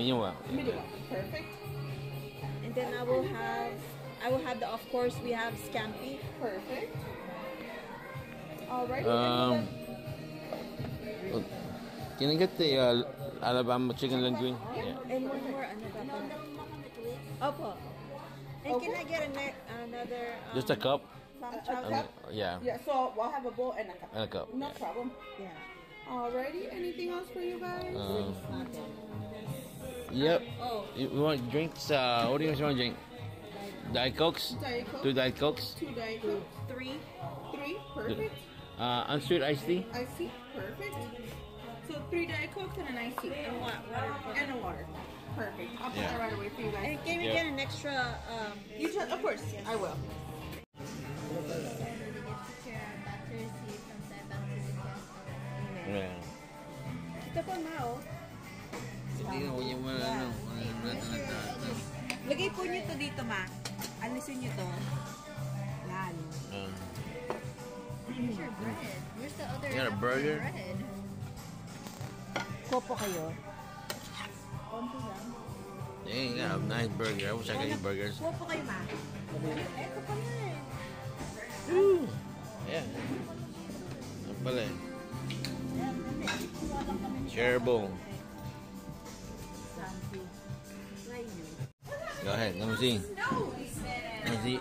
Medium well. Medium well. Perfect. And then I will have the, of course, we have scampi. Perfect. Alright. Can I get the Alabama chicken linguine? Yeah. And one more, ano dapat? Opo. And can I get another? Just a cup? A cup? Yeah. Yeah, so we'll have a bowl and a cup. And a cup. No problem. Yeah. Alrighty, anything else for you guys? Yep. Oh. You want drinks? What do you guys want to drink? Diet Cokes? Diet Coke. 2 Diet Cokes? 2 Diet Coke. 3. 3, perfect. Unsweet iced tea? Iced tea, perfect. So 3 Diet Cokes and an iced tea. And water. And a water. Perfect. I'll put Yeah. that right away for you guys. And can we get an extra? You just, of course, Yes. I will. Yeah. Ito po na, oh. Hindi na, huwag yung Lagay po nyo to dito, ma. Alisin nyo to. Yan. Where's your bread? Where's the other You got a burger? bread? Kopo kayo. Dang, you got a nice burger. I wish I could eat burgers. Kopo kayo, ma. Ito pa yan. Yeah. Ano pala eh? Shareable. Go ahead, let me see. Let me see.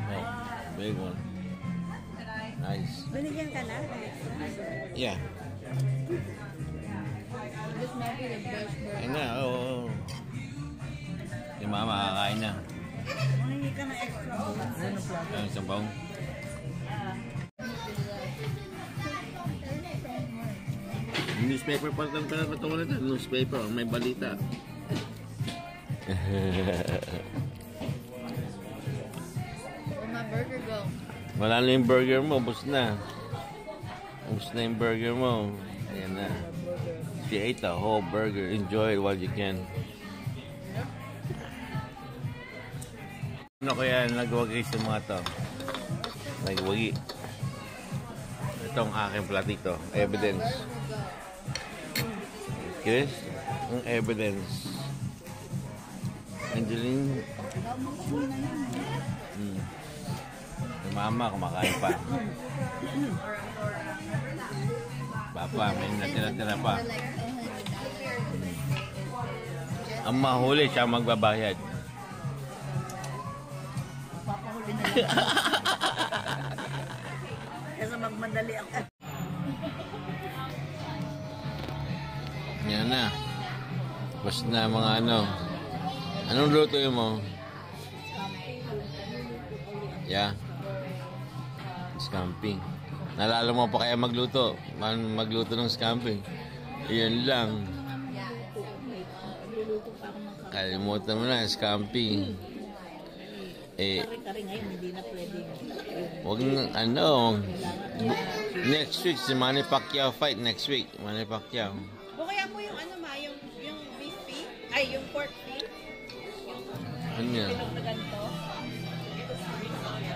Oh, big one. Nice. Binigyan ka na ng extra? Yeah. This might be the best burger. Ayun na, oo. Yung mama kakain na. Mangingi ka ng extra. Ang isang paong. Newspaper pa lang pala patungo na ito. Newspaper, may balita. Where'd my burger go? Wala na yung burger mo, ubos na. Ubos na yung burger mo. Ayan na. She ate the whole burger. Enjoy it while you can. Ano kaya nagwagi sa mga to? Nagwagi. Itong aking platito. Evidence. Chris, ang evidence. Angeline. Yung mama kumakain pa. Papa, may natira-tira pa. Ang mahuli siya magbabayad. Papahuli na lang. Kaya magmadali ako. Yan na. Tapos na mga ano. Anong luto yun mo? Yeah. Scamping. Nalala mo pa kaya magluto? Magluto ng scamping. Iyan lang. Kalimutan mo na, scamping. Eh, Kari-kari ngayon, hindi na pwede. wag ano. Next week, si Manny Pacquiao fight next week. Manny Pacquiao. O kaya po yung ano ma, yung beef feet, ay yung pork feet, yung Ano yan? bilog na ganito.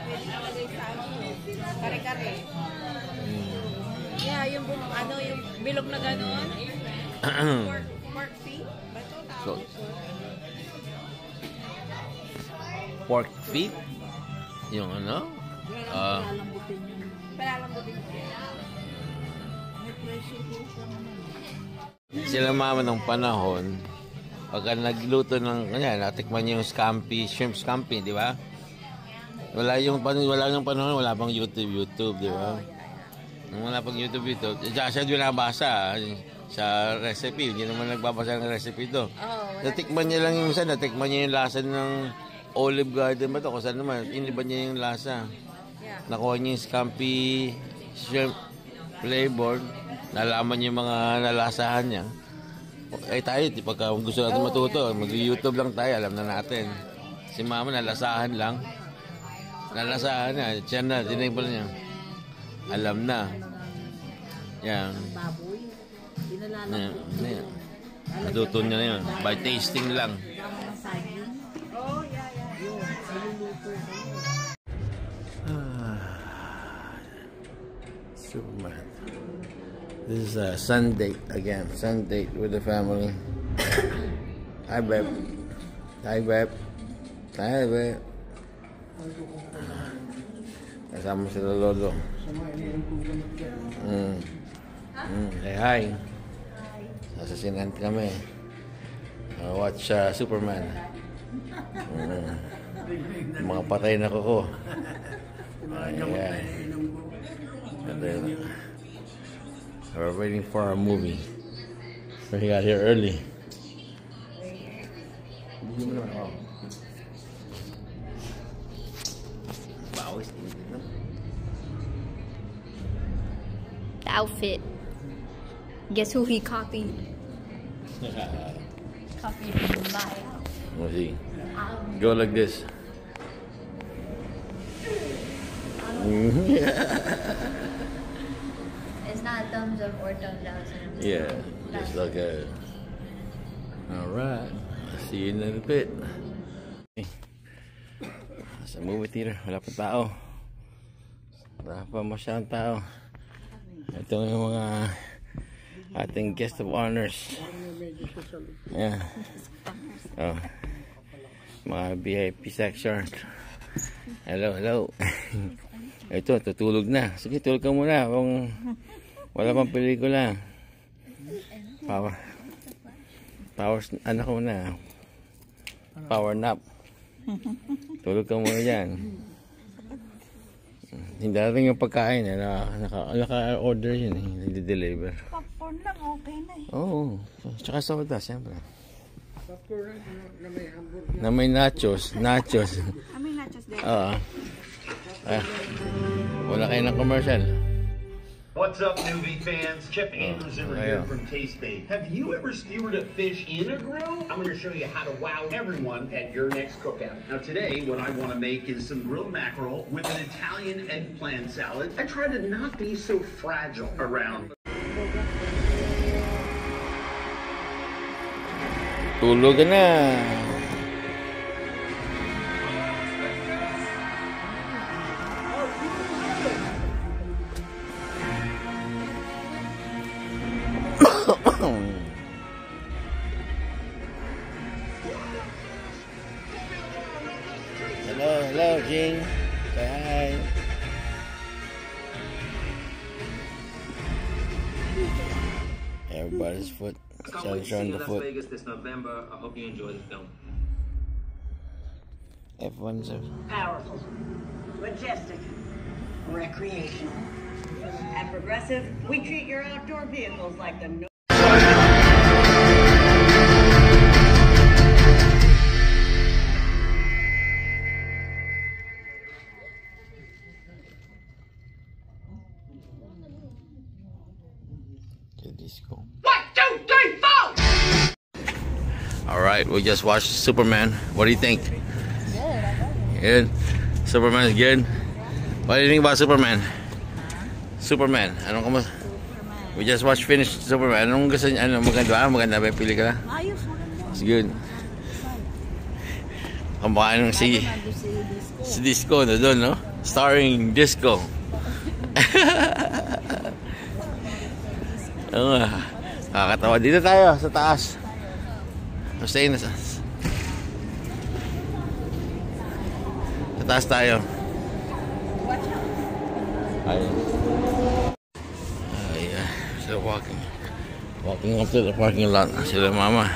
Pwede nalagay sa ano, kare-kare. Yeah, yung ano, yung bilog na ganon. pork feet. Bato So, tawag. pork feet? Yung ano? Palalambutin yung... Palalambutin yung... May pressure cooker naman. Sila mama ng panahon, pagka nagluto ng, kanya, natikman niyo yung scampi, shrimp scampi, di ba? Wala yung panahon, wala pang YouTube, di ba? Nung wala pang YouTube, siya binabasa sa recipe, hindi naman nagbabasa ng recipe ito. Natikman niya lang yung isa, natikman niya yung lasa ng Olive Garden ba ito? Kung saan naman, iniba niya yung lasa. Nakuha niya yung scampi, shrimp flavor, nalaman niya yung mga nalasahan niya. Eh tayo, pagka gusto natin matuto, mag-YouTube lang tayo, alam na natin. Si mama nalasahan lang. Nalasahan na, siya na, tinipon niya. Alam na. Yan. Baboy. Yan. Matuto niya na yun. By tasting lang. Oh, yeah. Yun, niluluto ko. Superman. This is a sun date again. Sun date with the family. Hi, babe. Hi, babe. Hi, babe. Kasama sila lolo. Say hi. Sasasinan kami. Watch Superman. Mga patay na kuko. Ayan. We're waiting for our movie. We got here early. The outfit. Guess who he copied? Copied my outfit. Let's see. Go like this. It's not thumbs up or thumbs down. Yeah, just like a. Alright, I'll see you in a little bit. Sa movie theater, wala pa tao. Wala pa masyadong tao. Ito yung mga ating guest of honors. Yeah. Oh. Mga VIP section. Hello, hello. Ito, tutulog na. Sige, tulog ka muna kung wala pang pelikula. Power, anak ko na. Power nap. Tulog ka muna dyan. Hindi rin yung pagkain. Naka-order yun. Hindi-deliver. Popcorn lang, okay na eh. Oo. Tsaka soda, siyempre. Na may nachos. Nachos. May nachos din. Oo. Wala kayo ng commercial. What's up, newbie fans? Chef Andrews over here from Taste Bait. Have you ever skewered a fish in a grill? I'm going to show you how to wow everyone at your next cookout. Now today, what I want to make is some grilled mackerel with an Italian eggplant salad. I try to not be so fragile around. Tulog na. Hello, Jing. Say hi. Everybody's foot. Showing the foot. Vegas this November. I hope you enjoy the film. F1's Powerful, majestic, recreational. At Progressive, we treat your outdoor vehicles like the disco. 1, 2, 3, 4. All right, we just watched Superman. What do you think? Good. Superman is good. What do you think about Superman? Superman. Anong kamu? We just watched finished Superman. Anong gusto niya? Ano maganda? Maganda ba yung pelikula? Ayos, maganda. It's good. Kamukha nung si Disco na doon, no? Starring Disco. Oo nga. Kakatawa. Dito tayo sa taas. Stay na sa taas tayo. Ayun. Sila walking up to the parking lot. Sila mama.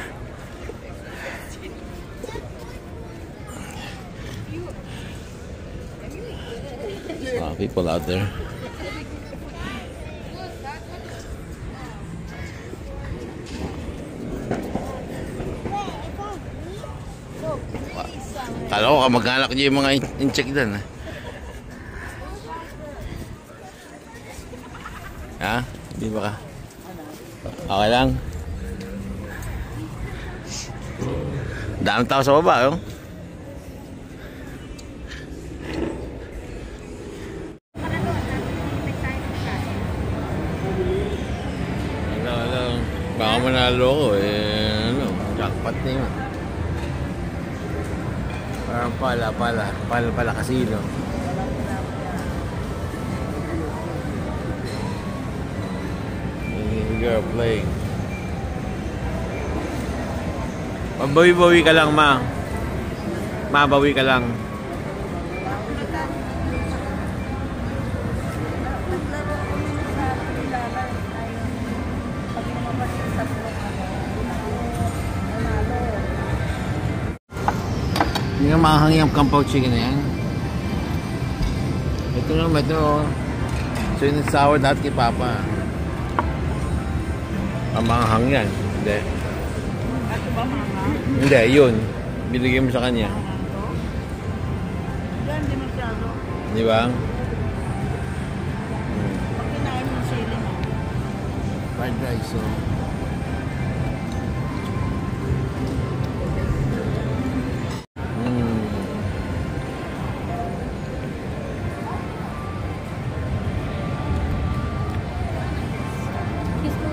A lot of people out there. Kala ko kamag-anak niyo yung mga in-check doon. Ha? Hindi ba ka? Okay lang. Dami tao sa baba, oh. Hello. Baka manalo ko, jackpot na yun. Parang pala kasino. girl playing. Bawi-bawi ka lang, ma. Mabawi ka lang. Hindi nga makahangin ang kampaw chicken na yan. Ito naman, ito. So yun sour lahat kay Papa. Ang makahang yan. Hindi. Ito ba mga? Hindi, yun. Binigay mo sa kanya. Hindi masyado. Di ba? Pag kinain mo sili mo. Fried rice, so.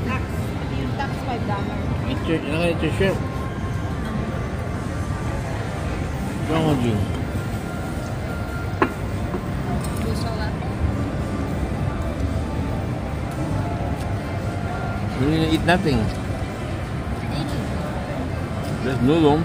Tax. Yung tax $5. Ito shrimp. What's wrong with you? You didn't eat nothing. There's noodle.